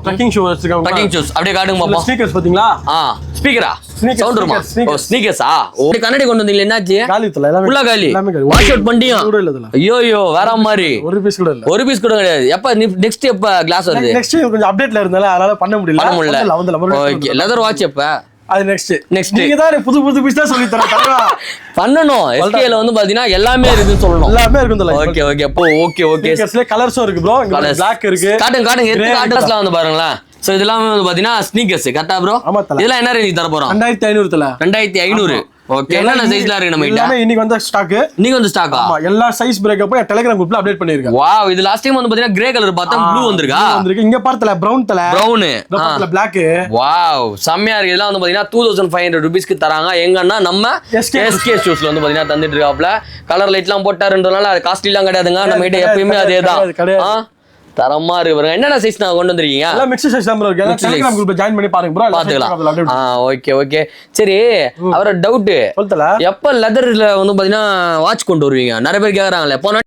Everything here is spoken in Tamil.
ட்ரெக்கிங் ஷூ வச்சிருக்காங்க. ட்ரெக்கிங் ஷூஸ் அப்படியே காட்டுங்க பாப்போம். ஸ்னீக்கர்ஸ் பாத்தீங்களா? ஸ்பீக்கரா? சவுண்ட் வருமா? ஓ ஸ்னீக்கர்ஸா? ஓ கண்ணாடி கொண்டு வந்தீங்க என்னாச்சு? காலித்துல எல்லாமே ஃபுல்லா காலி. வாஷ் அவுட் பண்ணியா? ஐயோ வேற மாதிரி. ஒரு பீஸ் கூட இல்ல. ஒரு பீஸ் கூட கிடையாது. எப்ப நெக்ஸ்ட் எப்ப கிளாஸ் வருது? நெக்ஸ்ட் கொஞ்சம் அப்டேட்ல இருந்தால அதனால பண்ண முடியல. ஓகே லெதர் வாட்ச் எப்ப? அது நெக்ஸ்ட் நீங்க தான் புது பீஸ் தான் சொல்லி தரேன். பண்ணனும். எஸ்கேல வந்து பாத்தீங்கன்னா எல்லாமே இருக்குன்னு சொல்லணும். எல்லாமே இருக்குதுல. ஓகே அப்போ ஓகே ஸ்னீக்கர்ஸ்ல கலர்ஸும் இருக்கு ப்ரோ. இங்க Black இருக்கு. காட்டுங்க எத்தனை காட்டஸ்லாம் வந்து பாருங்களேன். சோ இதெல்லாம் வந்து பாத்தீங்கன்னா ஸ்னீக்கர்ஸ் கரெக்ட்டா ப்ரோ? இதெல்லாம் என்ன ரேஞ்ச் தர போறோம்? 2500 தல. 2500. ஓகே என்னென்ன சைஸ்ல இருக்கு நம்ம கிட்ட? எல்லாமே இன்னைக்கு வந்த ஸ்டாக். இன்னைக்கு வந்து ஸ்டாக்கா? ஆமா எல்லா சைஸ் பிரேக்கப் டெலிகிராம் குரூப்ல அப்டேட் பண்ணிருக்கேன். வாவ் இது லாஸ்ட் டைம் வந்து பாத்தீங்கன்னா கிரே கலர் பார்த்தா ப்ளூ வந்திருக்கா? வந்திருக்கு. இங்க பார்த்தல பிரவுன் Black. வாவ் செம்மையா இருக்கு. இதெல்லாம் வந்து பாத்தீங்கன்னா 2500 ரூபீஸ்க்கு தராங்க. எங்கன்னா நம்ம எஸ்கே ஷூஸ்ல வந்து பாத்தீங்கன்னா தந்துட்டு இருக்காப்ல. கலர் லைட்லாம் போட்டாருன்றனால அது காஸ்ட்லிலாம் கிடையாதுங்க. நம்ம கிட்ட எப்பயுமே அதேதான். தரமா இருக்கு பாருங்க. என்னென்ன சைஸ் நான் கொண்டு வந்திருக்கீங்க? எல்லாம் மிக்ஸ் சைஸ் தான் ப்ரோ இருக்கு. டெலிகிராம் குரூப்ல ஜாயின் பண்ணி பாருங்க ப்ரோ. பாத்துக்கலாம். ஓகே சரி அவர டவுட் சொல்லுதல. எப்ப லெதர்ல வந்து பாத்தீங்கன்னா வாட்ச் கொண்டு வருவீங்க? நிறைய பேர் கேக்குறாங்களே. போன